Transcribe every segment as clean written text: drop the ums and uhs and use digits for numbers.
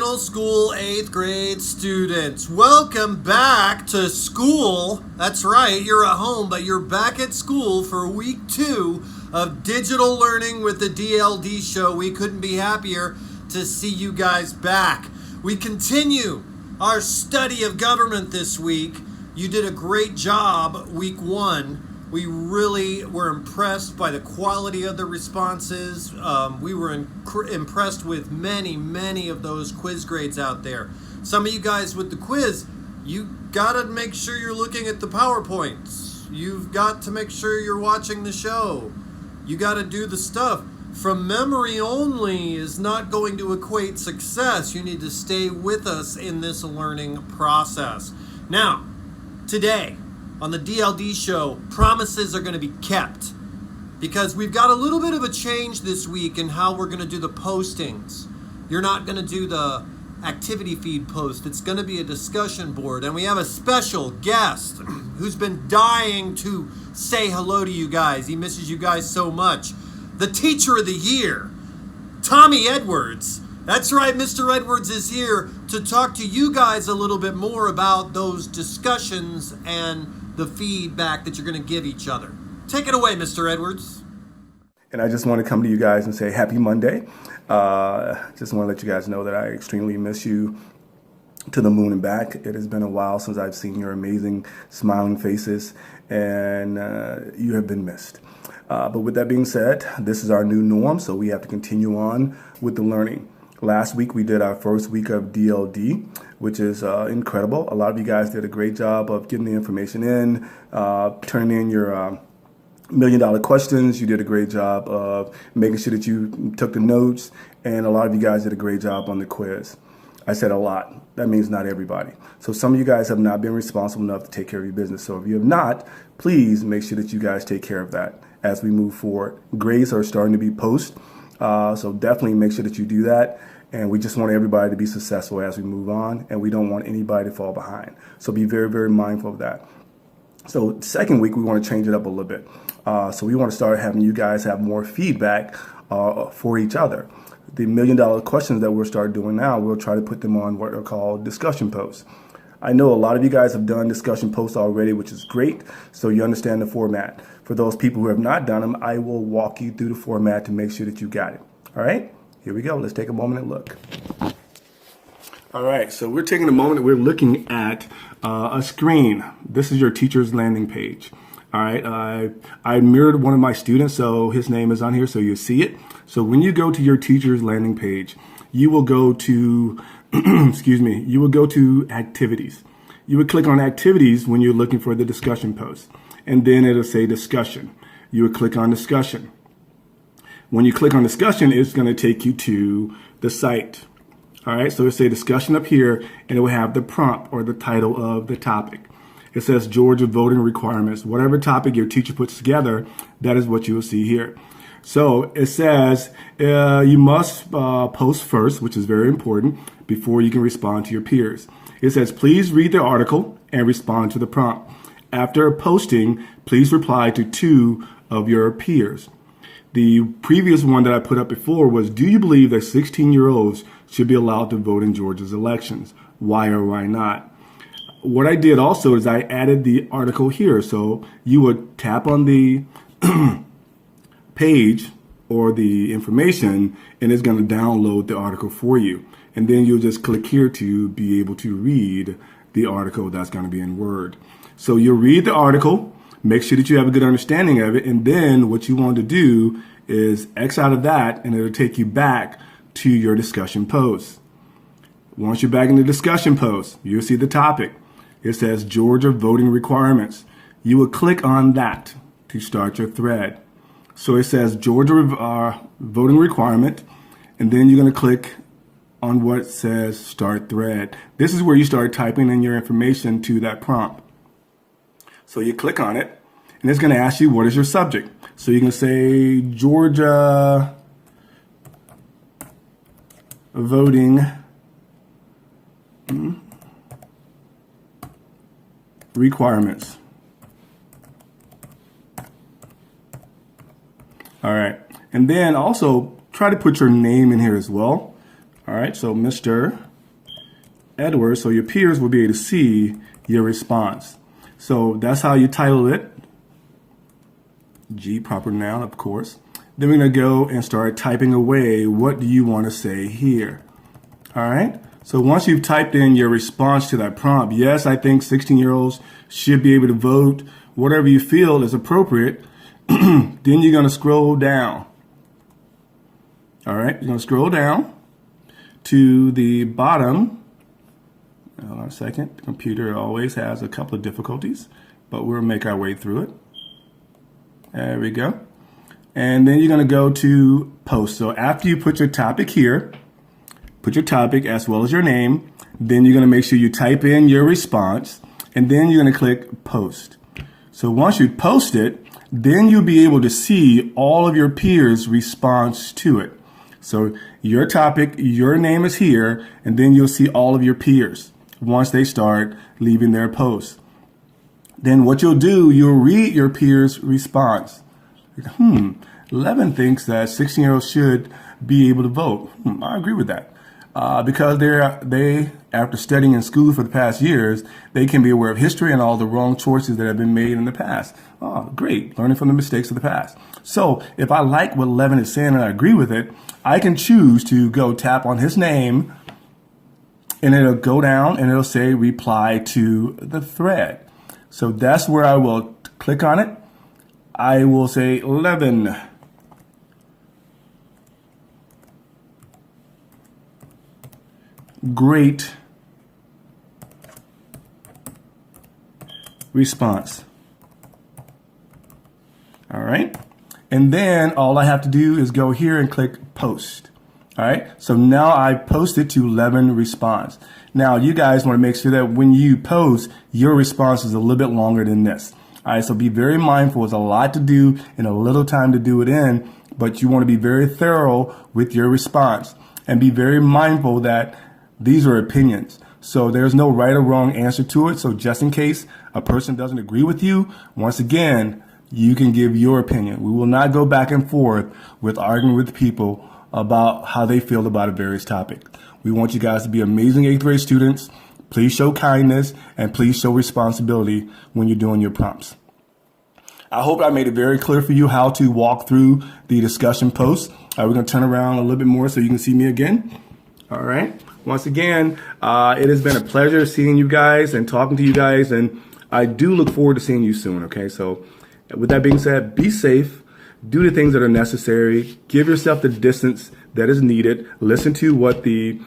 middle school 8th grade students. Welcome back to school. That's right, you're at home, but you're back at school for week 2 of digital learning with the DLD Show. We couldn't be happier to see you guys back. We continue our study of government this week. You did a great job week 1. We really were impressed by the quality of the responses. We were impressed with many of those quiz grades out there. Some of you guys with the quiz, you gotta make sure you're looking at the PowerPoints. You've got to make sure you're watching the show. You gotta do the stuff. From memory only is not going to equate success. You need to stay with us in this learning process. Now, today, on the DLD Show, promises are going to be kept because we've got a little bit of a change this week in how we're going to do the postings. You're not going to do the activity feed post. It's going to be a discussion board. And we have a special guest who's been dying to say hello to you guys. He misses you guys so much. The Teacher of the Year, Tommy Edwards. That's right, Mr. Edwards is here to talk to you guys a little bit more about those discussions and the feedback that you're going to give each other. Take it away, Mr. Edwards. And I just want to come to you guys and say happy Monday. Just want to let you guys know that I extremely miss you to the moon and back. It has been a while since I've seen your amazing smiling faces, and you have been missed. But with that being said, this is our new norm, so we have to continue on with the learning. Last week, we did our first week of DLD, which is incredible. A lot of you guys did a great job of getting the information in, turning in your $1 million questions. You did a great job of making sure that you took the notes, and a lot of you guys did a great job on the quiz. I said a lot. That means not everybody. So some of you guys have not been responsible enough to take care of your business. So if you have not, please make sure that you guys take care of that as we move forward. Grades are starting to be posted. So definitely make sure that you do that. And we just want everybody to be successful as we move on, and we don't want anybody to fall behind. So be very mindful of that. So second week, we want to change it up a little bit. So we want to start having you guys have more feedback for each other. The $1 million questions that we'll start doing now, we'll try to put them on what are called discussion posts. I know a lot of you guys have done discussion posts already, which is great, so you understand the format. For those people who have not done them, I will walk you through the format to make sure that you got it. All right? Here we go. Let's take a moment and look. All right, so we're taking a moment. We're looking at a screen. This is your teacher's landing page. All right, I mirrored one of my students, so his name is on here, so you see it. So when you go to your teacher's landing page, you will go to, you will go to activities. You would click on activities when you're looking for the discussion post, and then it'll say discussion. You would click on discussion. When you click on discussion, it's going to take you to the site. All right, so it'll say discussion up here, and it will have the prompt or the title of the topic. It says Georgia voting requirements. Whatever topic your teacher puts together, that is what you will see here. So it says you must post first, which is very important, before you can respond to your peers. It says, please read the article and respond to the prompt. After posting, please reply to 2 of your peers. The previous one that I put up before was, do you believe that 16-year-olds should be allowed to vote in Georgia's elections? Why or why not? What I did also is I added the article here. So you would tap on the page or the information, and it's going to download the article for you. And then you'll just click here to be able to read the article that's going to be in Word. So you'll read the article. Make sure that you have a good understanding of it. And then what you want to do is X out of that, and it'll take you back to your discussion post. Once you're back in the discussion post, you'll see the topic. It says Georgia voting requirements. You will click on that to start your thread. So it says Georgia voting requirement, and then you're going to click on what says start thread. This is where you start typing in your information to that prompt. So you click on it, and it's going to ask you, what is your subject? So you can say Georgia voting requirements. All right. And then also try to put your name in here as well. All right. So Mr. Edwards, so your peers will be able to see your response. So that's how you title it. G, proper noun, of course. Then we're going to go and start typing away. What do you want to say here? All right. So once you've typed in your response to that prompt, yes, I think 16-year-olds should be able to vote, whatever you feel is appropriate, then you're going to scroll down. All right. You're going to scroll down to the bottom. Hold on a second. The computer always has a couple of difficulties, but we'll make our way through it. There we go. And then you're going to go to post. So after you put your topic here, put your topic as well as your name, then you're going to make sure you type in your response, and then you're going to click post. So once you post it, then you'll be able to see all of your peers' response to it. So your topic, your name is here, and then you'll see all of your peers once they start leaving their posts. Then what you'll do, you'll read your peers' response. Levin thinks that 16-year-olds should be able to vote. I agree with that. Because they, after studying in school for the past years, they can be aware of history and all the wrong choices that have been made in the past. Oh, great. Learning from the mistakes of the past. So if I like what Levin is saying and I agree with it, I can choose to go tap on his name, and it'll go down and it'll say reply to the thread. So that's where I will click on it. I will say Levin. Great response. All right. And then all I have to do is go here and click post. All right. So now I posted to Levin response. Now you guys want to make sure that when you post, your response is a little bit longer than this. All right. So be very mindful. It's a lot to do and a little time to do it in, but you want to be very thorough with your response and be very mindful that these are opinions. So there's no right or wrong answer to it. So just in case a person doesn't agree with you, once again, you can give your opinion. We will not go back and forth with arguing with people about how they feel about a various topic. We want you guys to be amazing 8th grade students. Please show kindness and please show responsibility when you're doing your prompts. I hope I made it very clear for you how to walk through the discussion post. We're going to turn around a little bit more so you can see me again. All right. Once again, it has been a pleasure seeing you guys and talking to you guys, and I do look forward to seeing you soon, okay? So with that being said, be safe, do the things that are necessary, give yourself the distance that is needed, listen to what the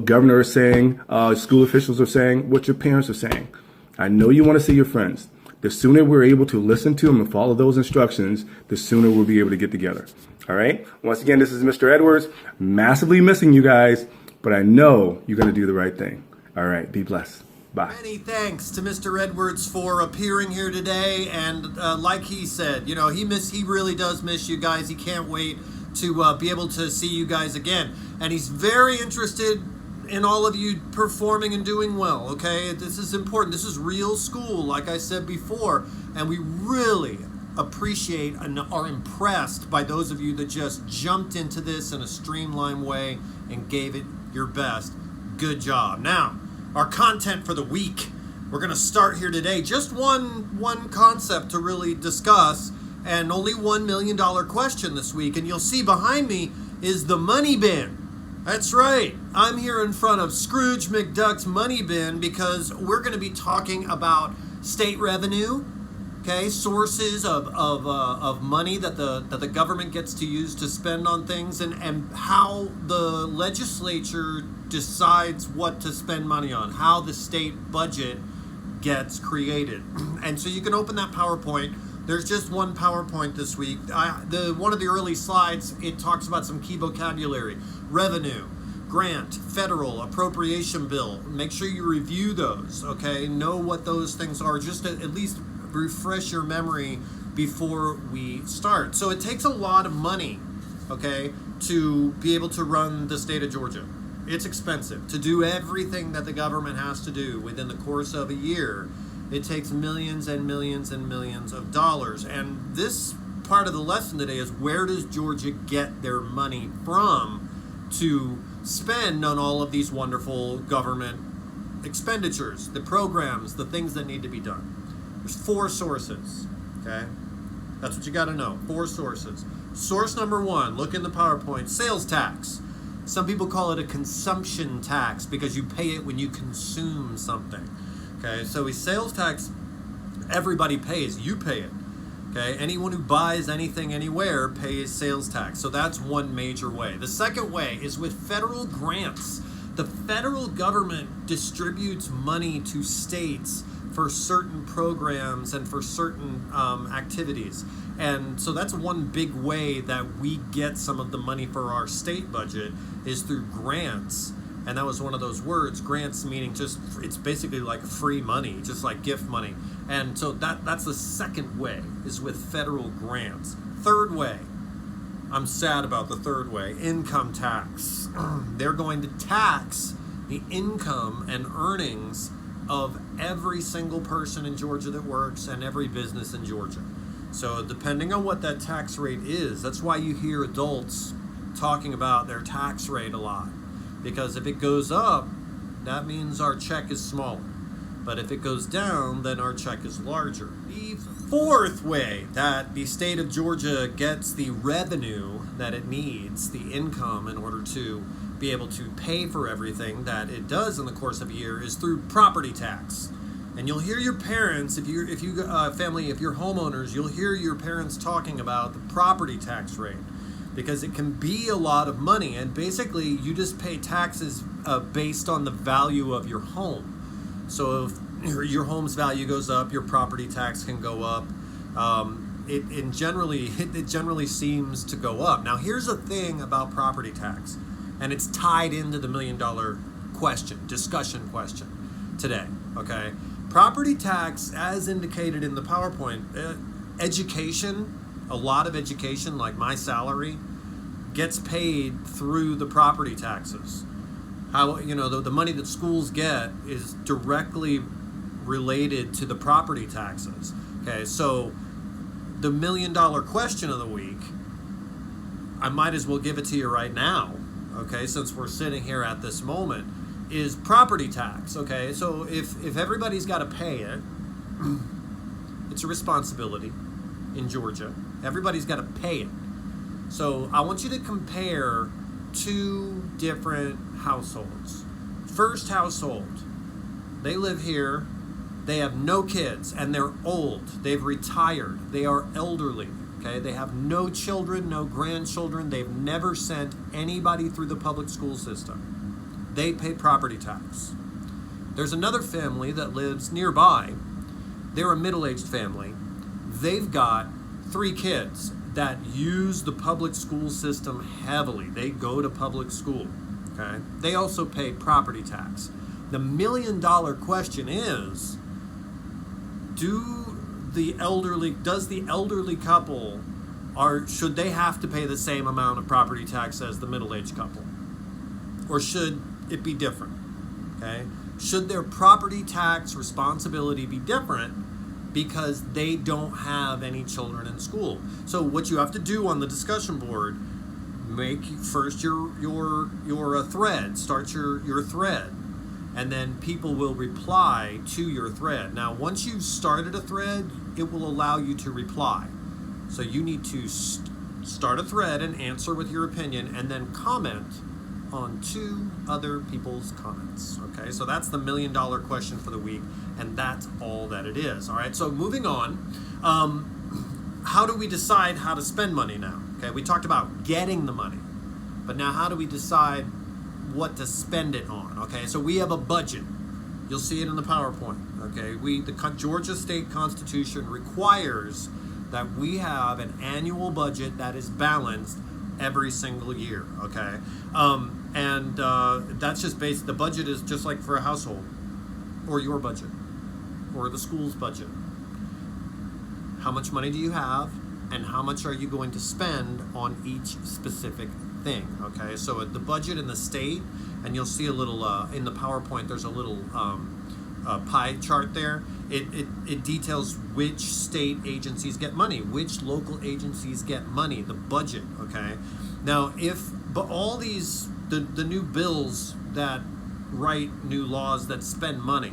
governor is saying, school officials are saying, what your parents are saying. I know you want to see your friends. The sooner we're able to listen to them and follow those instructions, the sooner we'll be able to get together. All right. Once again, this is Mr. Edwards. Massively missing you guys, but I know you're going to do the right thing. All right. Be blessed. Bye. Many thanks to Mr. Edwards for appearing here today. And like he said, you know, he really does miss you guys. He can't wait to be able to see you guys again. And he's very interested in all of you performing and doing well. Okay. This is important. This is real school, like I said before. And we really appreciate and are impressed by those of you that just jumped into this in a streamlined way and gave it your best. Good job. Now, our content for the week. We're going to start here today. Just one concept to really discuss, and only $1 million question this week. And you'll see behind me is the money bin. That's right. I'm here in front of Scrooge McDuck's money bin because we're going to be talking about state revenue. Okay, sources of money that the government gets to use to spend on things, and how the legislature decides what to spend money on, how the state budget gets created. And so you can open that PowerPoint. There's just one PowerPoint this week. One of the early slides, it talks about some key vocabulary: revenue, grant, federal, appropriation bill. Make sure you review those, okay? Know what those things are, just to at least refresh your memory before we start. So it takes a lot of money, okay, to be able to run the state of Georgia. It's expensive to do everything that the government has to do within the course of a year. It takes millions and millions and millions of dollars. And this part of the lesson today is, where does Georgia get their money from to spend on all of these wonderful government expenditures, the programs, the things that need to be done. There's 4 sources, okay? That's what you got to know, 4 sources. Source number 1, look in the PowerPoint, sales tax. Some people call it a consumption tax because you pay it when you consume something, okay? So a sales tax, everybody pays, you pay it, okay? Anyone who buys anything anywhere pays sales tax. So that's one major way. The second way is with federal grants. The federal government distributes money to states for certain programs and for certain activities. And so that's one big way that we get some of the money for our state budget is through grants. And that was one of those words, grants meaning just, it's basically like free money, just like gift money. And so that's the second way, is with federal grants. Third way, I'm sad about the third way, income tax. They're going to tax the income and earnings of every single person in Georgia that works and every business in Georgia. So depending on what that tax rate is, that's why you hear adults talking about their tax rate a lot. Because if it goes up, that means our check is smaller. But if it goes down, then our check is larger. The fourth way that the state of Georgia gets the revenue that it needs, the income in order to be able to pay for everything that it does in the course of a year, is through property tax. And you'll hear your parents, if you're homeowners, you'll hear your parents talking about the property tax rate, because it can be a lot of money. And basically, you just pay taxes based on the value of your home. So if your home's value goes up, your property tax can go up. It generally seems to go up. Now, here's the thing about property tax, and it's tied into the $1 million discussion question today, okay? Property tax, as indicated in the PowerPoint, education, a lot of education, like my salary, gets paid through the property taxes. How, the money that schools get is directly related to the property taxes. Okay, so the $1 million question of the week, I might as well give it to you right now, okay, since we're sitting here at this moment, is property tax. Okay, so if everybody's got to pay it, it's a responsibility in Georgia. Everybody's got to pay it. So I want you to compare 2 different households. First household, they live here, they have no kids, and they're old. They've retired. They are elderly. Okay, they have no children, no grandchildren. They've never sent anybody through the public school system. They pay property tax. There's another family that lives nearby. They're a middle-aged family. They've got 3 kids that use the public school system heavily. They go to public school. Okay? They also pay property tax. The $1 million question is, does the elderly couple, should they have to pay the same amount of property tax as the middle-aged couple? Or should it be different? Okay? Should their property tax responsibility be different because they don't have any children in school? So what you have to do on the discussion board, make first your thread, start your thread, and then people will reply to your thread. Now, once you've started a thread, it will allow you to reply. So you need to start a thread and answer with your opinion, and then comment on 2 other people's comments. Okay, so that's the $1 million question for the week, and that's all that it is. All right, so moving on, how do we decide how to spend money now? Okay, we talked about getting the money, but now how do we decide what to spend it on? Okay, so we have a budget. You'll see it in the PowerPoint. Okay, the Georgia State Constitution requires that we have an annual budget that is balanced every single year. Okay, that's just based. The budget is just like for a household, or your budget, or the school's budget. How much money do you have, and how much are you going to spend on each specific thing? Okay, so the budget in the state, and you'll see a little in the PowerPoint. There's a little pie chart there. It details which state agencies get money, which local agencies get money, the budget. Okay, now but all these the new bills that write new laws that spend money.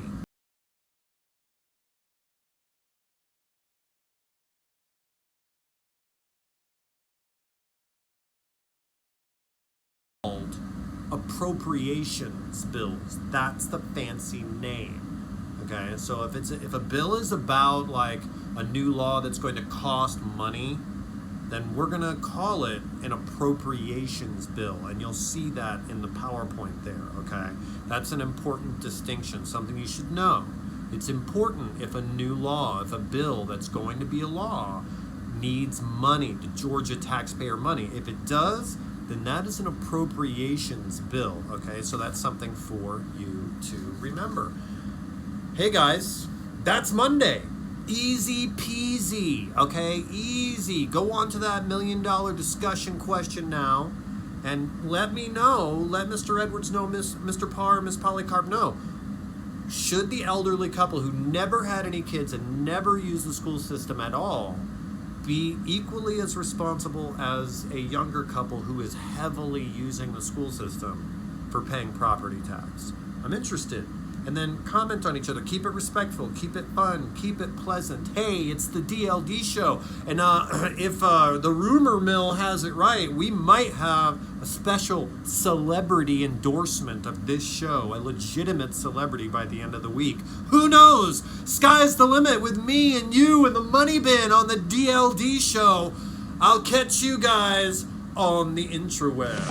Called appropriations bills. That's the fancy name. Okay, so if a bill is about like a new law that's going to cost money, then we're gonna call it an appropriations bill, and you'll see that in the PowerPoint there. Okay, that's an important distinction, something you should know. It's important if a new law, if a bill that's going to be a law needs money, the Georgia taxpayer money. If it does, then that is an appropriations bill. Okay, so that's something for you to remember. Hey guys, that's Monday. Easy peasy, okay? Easy. Go on to that $1 million discussion question now and let me know, let Mr. Edwards know, Mr. Parr, Miss Polycarp know. Should the elderly couple who never had any kids and never used the school system at all be equally as responsible as a younger couple who is heavily using the school system for paying property tax? I'm interested. And then comment on each other. Keep it respectful. Keep it fun. Keep it pleasant. Hey, it's the DLD Show. And if the rumor mill has it right, we might have a special celebrity endorsement of this show, a legitimate celebrity by the end of the week. Who knows? Sky's the limit with me and you and the money bin on the DLD Show. I'll catch you guys on the intraweb.